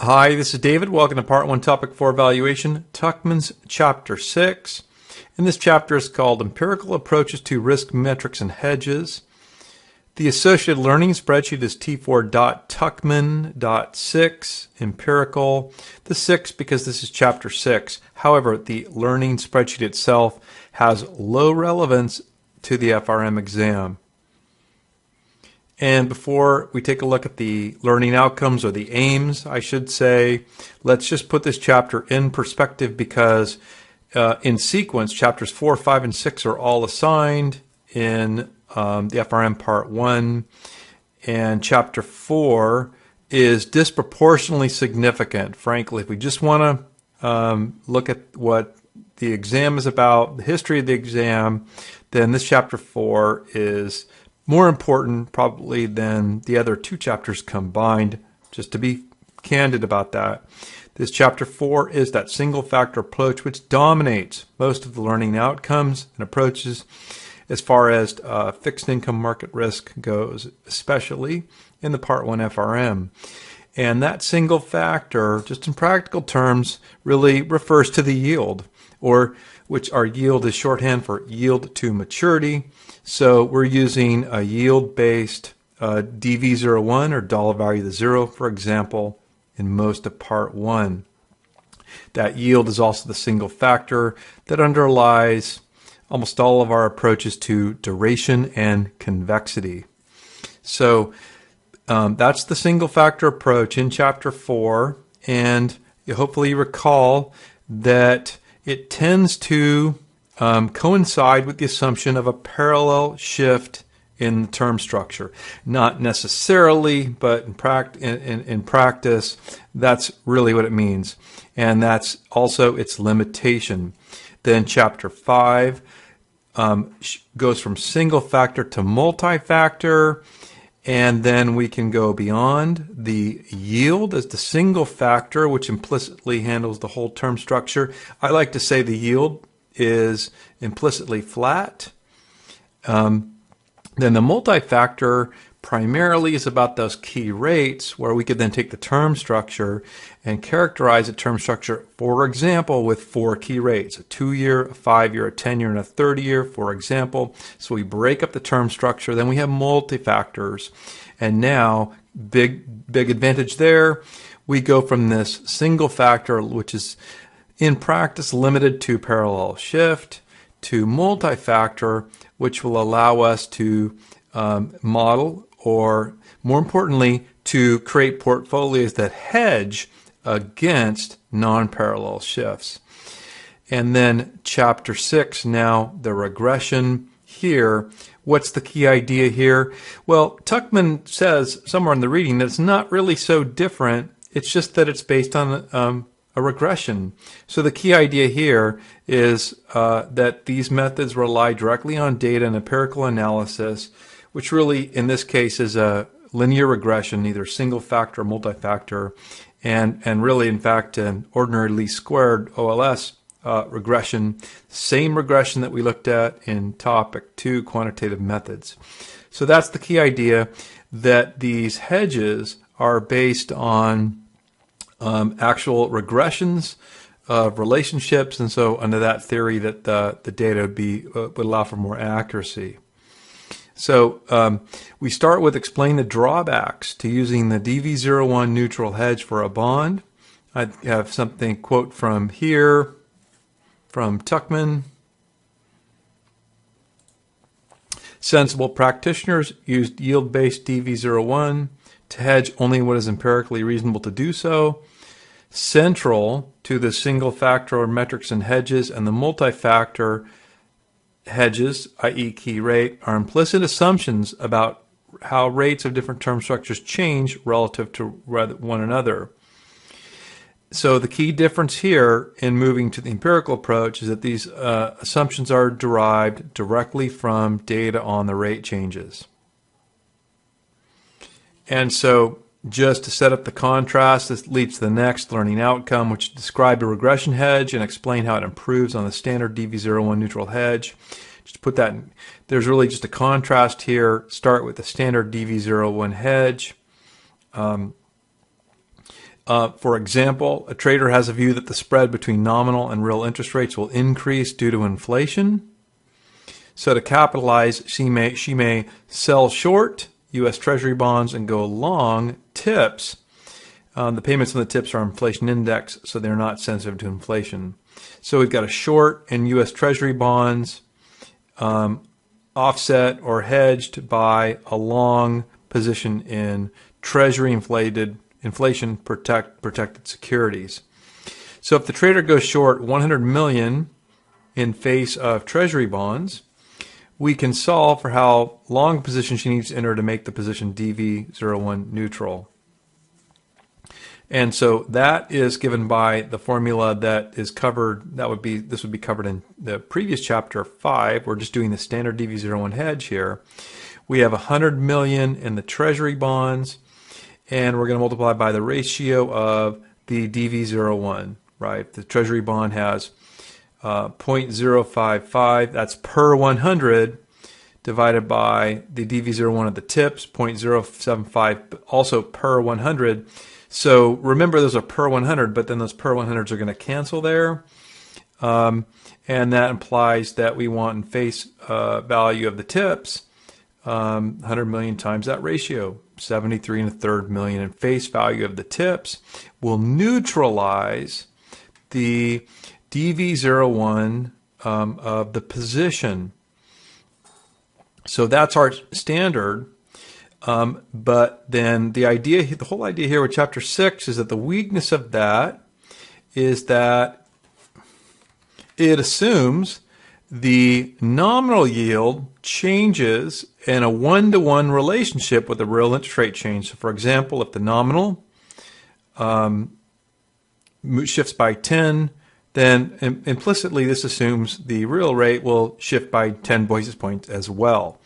Hi, this is David. Welcome to Part 1, Topic 4 Evaluation, Tuckman's Chapter 6. And this chapter is called Empirical Approaches to Risk Metrics and Hedges. The associated learning spreadsheet is T4.Tuckman.6, Empirical. The 6 because this is Chapter 6. However, the learning spreadsheet itself has low relevance to the FRM exam. And before we take a look at the learning outcomes, or the aims, I should say, let's just put this chapter in perspective because in sequence, chapters 4, 5, and 6 are all assigned in the FRM Part 1, and chapter 4 is disproportionately significant. Frankly, if we just want to look at what the exam is about, the history of the exam, then this chapter 4 is more important probably than the other two chapters combined, just to be candid about that. This chapter 4 is that single factor approach which dominates most of the learning outcomes and approaches as far as fixed income market risk goes, especially in the Part 1 FRM. And that single factor, just in practical terms, really refers to the yield, or which our yield is shorthand for yield to maturity. So we're using a yield-based DV01, or dollar value to zero, for example, in most of Part 1. That yield is also the single factor that underlies almost all of our approaches to duration and convexity. So that's the single factor approach in Chapter 4, and you hopefully recall that it tends to coincide with the assumption of a parallel shift in the term structure. Not necessarily, but in practice, that's really what it means. And that's also its limitation. Then Chapter 5 goes from single factor to multi-factor, and then we can go beyond the yield as the single factor, which implicitly handles the whole term structure. I like to say the yield is implicitly flat. Then the multi-factor primarily is about those key rates, where we could then take the term structure and characterize a term structure, for example, with 4 key rates: a 2-year, a 5-year, a 10-year, and a 30-year, for example. So we break up the term structure, then we have multi-factors. And now, big advantage there, we go from this single factor, which is in practice limited to parallel shift, to multi-factor, which will allow us to model, or more importantly, to create portfolios that hedge against non-parallel shifts. And then Chapter 6, now the regression here. What's the key idea here? Well, Tuckman says somewhere in the reading that it's not really so different. It's just that it's based on a regression. So the key idea here is that these methods rely directly on data and empirical analysis, which really in this case is a linear regression, either single factor or multi-factor, and really in fact an ordinary least squared OLS regression, same regression that we looked at in Topic 2, quantitative methods. So that's the key idea, that these hedges are based on actual regressions of relationships, and so under that theory that the data would allow for more accuracy. So we start with explain the drawbacks to using the DV01 neutral hedge for a bond. I have something quote from here from Tuckman. Sensible practitioners used yield-based DV01 to hedge only what is empirically reasonable to do so. Central to the single factor metrics and hedges and the multi-factor hedges, i.e. key rate, are implicit assumptions about how rates of different term structures change relative to one another. So the key difference here in moving to the empirical approach is that these assumptions are derived directly from data on the rate changes. And so just to set up the contrast, this leads to the next learning outcome, which describe a regression hedge and explain how it improves on the standard DV01 neutral hedge. Just to put that in, there's really just a contrast here. Start with the standard DV01 hedge. For example, a trader has a view that the spread between nominal and real interest rates will increase due to inflation. So to capitalize, she may sell short U.S. Treasury bonds and go long TIPS. The payments on the TIPS are inflation index, so they're not sensitive to inflation. So we've got a short in U.S. Treasury bonds, offset or hedged by a long position in Treasury inflation protected securities. So if the trader goes short 100 million in face of Treasury bonds, we can solve for how long position she needs to enter to make the position DV01 neutral. And so that is given by the formula that is covered. This would be covered in the previous chapter 5. We're just doing the standard DV01 hedge here. We have 100 million in the Treasury bonds, and we're going to multiply by the ratio of the DV01, right? The Treasury bond has 0.055, that's per 100, divided by the DV01 of the TIPS, 0.075, also per 100. So remember, those are per 100, but then those per 100s are going to cancel there. And that implies that we want in face value of the TIPS, 100 million times that ratio, 73.33 million in face value of the TIPS will neutralize the DV01 of the position. So that's our standard. But then the whole idea here with chapter 6 is that the weakness of that is that it assumes the nominal yield changes in a one-to-one relationship with the real interest rate change. So for example, if the nominal shifts by 10, then implicitly this assumes the real rate will shift by 10 basis points as well.